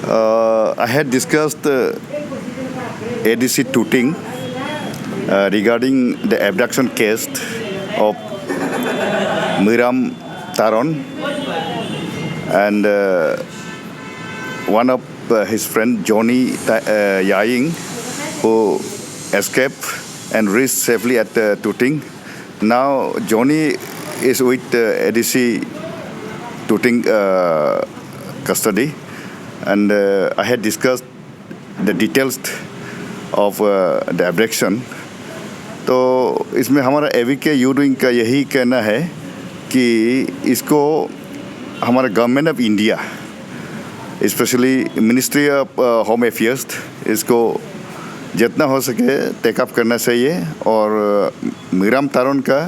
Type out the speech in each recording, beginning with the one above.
I had discussed ADC Tooting regarding the abduction case of Miram Taron and one of his friend Johnny Yaying, who escaped and reached safely at Tooting. Now Johnny is with ADC Tooting custody, and I had discussed the details of the abduction. तो इसमें हमारा एवीके यूडोइंग का यही कहना है कि इसको हमारा government of India, specially ministry of home affairs, इसको जितना हो सके टेकअप करना चाहिए. और मीराम तारोन का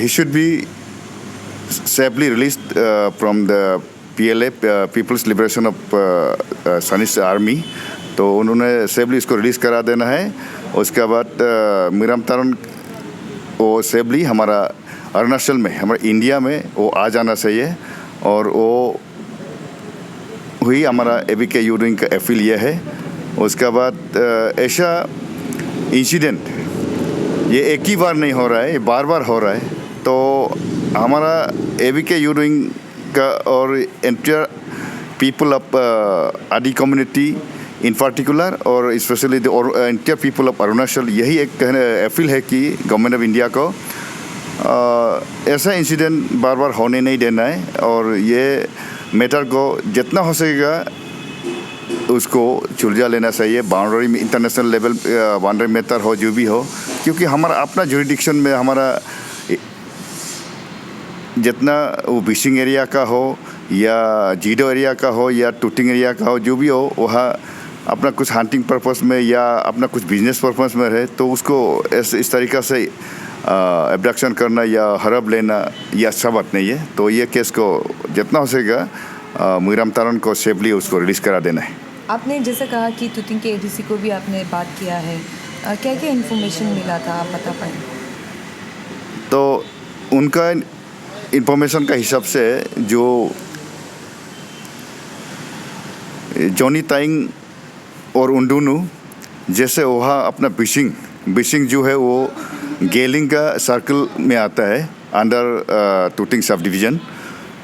ही should be safely released from the PLA, People's Liberation of Chinese Army. तो उन्होंने सेफली इसको रिलीज़ करा देना है. उसके बाद मीराम तारोन वो सेफली हमारा अरुणाचल में, हमारे इंडिया में वो आ जाना चाहिए. और वो हुई हमारा एवीके यूडोइंग का अपील ये है. उसके बाद ऐसा इंसिडेंट ये एक ही बार नहीं हो रहा है, ये बार बार हो रहा है. तो हमारा एवीके यूडोइंग का और एंटायर पीपल ऑफ आदि कम्युनिटी इन पार्टिकुलर और specially the entire people of Arunachal, यही एक अपील है कि गवर्नमेंट ऑफ इंडिया को ऐसा इंसिडेंट बार बार होने नहीं देना है. और ये मैटर को जितना हो सकेगा उसको सुलझा लेना चाहिए. बाउंड्री में इंटरनेशनल लेवल बाउंड्री मैटर हो, जो भी हो, क्योंकि हमारा अपना जुरिडिक्शन में हमारा जितना वो फिशिंग एरिया का हो या जीडो एरिया का हो या टूटिंग एरिया का हो, जो भी हो, वहाँ अपना कुछ हंटिंग पर्पस में या अपना कुछ बिजनेस पर्पस में रहे तो उसको इस तरीक़ा से एब्डक्शन करना या हड़प लेना ये अच्छा बात नहीं है. तो ये केस को जितना हो सकेगा मीराम तारोन को सेफली उसको रिलीज़ करा देना है. आपने जैसे कहा कि टूटिंग के एडीसी को भी आपने बात किया है, क्या क्या इन्फॉर्मेशन मिला था, आप बता पाएँ? तो उनका इंफॉर्मेशन का हिसाब से जो जॉनी ताइंग और उंडुनु जैसे वहाँ अपना बिशिंग जो है वो गेलिंग का सर्कल में आता है अंडर टूटिंग सब डिवीज़न.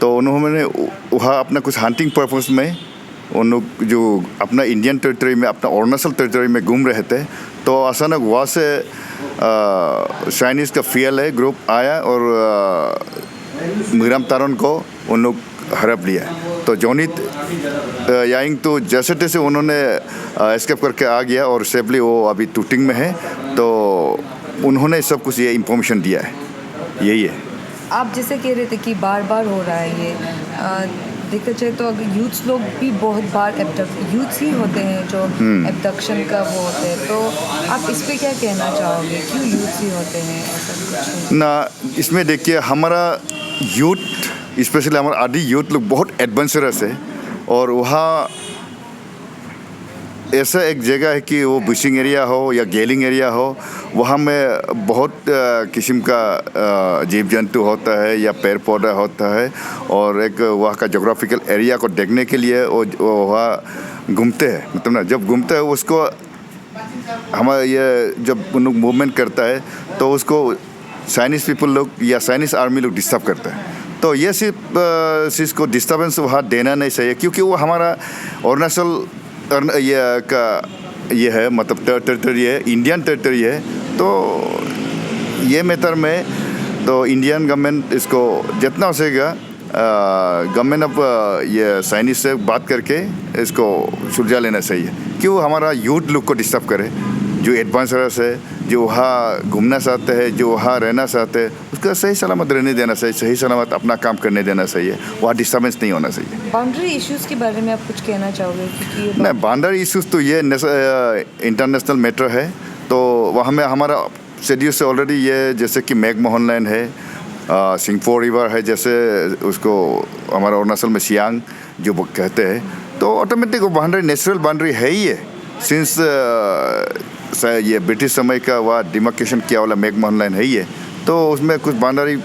तो उन्होंने वहाँ अपना कुछ हंटिंग पर्पस में उन लोग जो अपना इंडियन टेरिटरी में, अपना अरुणाचल टेरिटरी में घूम रहे थे. तो अचानक वहाँ से चाइनीज़ का PLA ग्रुप आया और मीराम तारोन को उन लोग हड़प लिया. तो जॉनी याइंग तो जैसे तैसे उन्होंने एस्केप करके आ गया और सेफली वो अभी टूटिंग में है. तो उन्होंने सब कुछ ये इंफॉर्मेशन दिया है, यही है. आप जैसे कह रहे थे कि बार बार हो रहा है ये, देखा जाए तो अगर यूथ्स लोग भी बहुत बार यूथ्स ही होते हैं जो एब्डक्शन का वो होते हैं. तो आप इस पर क्या कहना चाहोगे, क्यों यूथ्स ही होते हैं ऐसा ना? इसमें देखिए हमारा यूथ, स्पेशली हमारा आदि यूथ लोग बहुत एडवेंचरस है. और वहाँ ऐसा एक जगह है कि वो फिशिंग एरिया हो या गेलिंग एरिया हो, वहाँ में बहुत किस्म का जीव जंतु होता है या पेड़ पौधा होता है. और एक वहाँ का जोग्राफिकल एरिया को देखने के लिए वो वहाँ घूमते हैं. मतलब ना, जब घूमते हैं उसको हमारा ये जब उन लोग मूवमेंट करता है तो उसको चाइनीज़ पीपल लोग या चाइनीज़ आर्मी लोग डिस्टर्ब करते हैं. तो ये सिर्फ चीज़ को डिस्टर्बेंस वहाँ देना नहीं चाहिए, क्योंकि वो हमारा अरुणाचल ये है, मतलब टेरिटरी है, इंडियन टेरिटरी है. तो ये मैटर में तो इंडियन गवर्नमेंट इसको जितना हो सकेगा गवर्नमेंट ऑफ ये चाइनीज़ से बात करके इसको सुलझा लेना चाहिए. क्यों हमारा यूथ लोग को डिस्टर्ब करे, जो एडवांसर्स है, जो वहाँ घूमना चाहते हैं, जो वहाँ रहना चाहते हैं, उसका सही सलामत रहने देना चाहिए, सही सलामत अपना काम करने देना चाहिए. वहाँ डिस्टर्बेंस नहीं होना चाहिए. बाउंड्री इश्यूज़ के बारे में आप कुछ कहना चाहोगे? क्योंकि नहीं, बाउंड्री इश्यूज़ तो ये इंटरनेशनल मैटर है. तो वहाँ में हमारा शेड्यूल से ऑलरेडी ये, जैसे कि मैकमोहन लाइन है, सिंगफो रिवर है, जैसे उसको हमारा अरुणाचल में सियांग जो कहते हैं. तो ऑटोमेटिक वो बाउंड्री नेचुरल बाउंड्री है ही है. सिंस ये ब्रिटिश समय का वह डिमार्केशन किया वाला मैकमोहन लाइन है ही है. तो उसमें कुछ बाउंड्री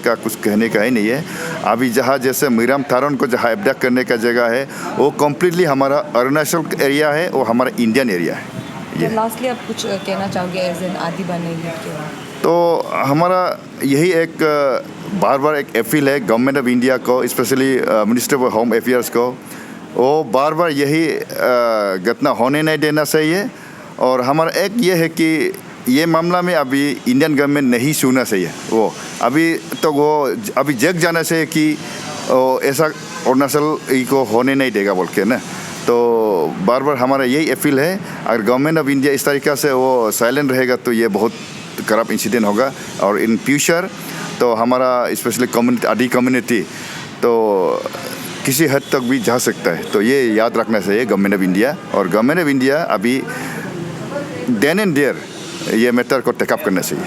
का कुछ कहने का ही नहीं है. अभी जहाँ जैसे मीराम थारोन को जहाँ एबडक्ट करने का जगह है वो कम्प्लीटली हमारा अरुणाचल एरिया है, वो हमारा इंडियन एरिया है। तो लास्टली आप कुछ कहना चाहोगे एज एन आदि बने यूथ के बाद? तो हमारा यही एक बार बार एक अपील है गवर्नमेंट ऑफ इंडिया को, specially minister of home affairs को, वो बार बार यही घटना होने नहीं देना चाहिए। और हमारा एक ये है कि ये मामला में अभी इंडियन गवर्नमेंट नहीं सुनना चाहिए, वो अभी जग जाना चाहिए कि ऐसा अरुणाचल को होने नहीं देगा बोल के ना। तो बार बार हमारा यही अपील है, अगर गवर्नमेंट ऑफ इंडिया इस तरीक़ा से वो साइलेंट रहेगा तो ये बहुत खराब इंसिडेंट होगा। और इन फ्यूचर तो हमारा स्पेशली कम्युनिटी, आदि कम्युनिटी तो किसी हद तक भी जा सकता है। तो ये याद रखना चाहिए गवर्नमेंट ऑफ इंडिया, और गवर्नमेंट ऑफ इंडिया अभी देन एंड देयर ये मैटर को टेकअप करना चाहिए।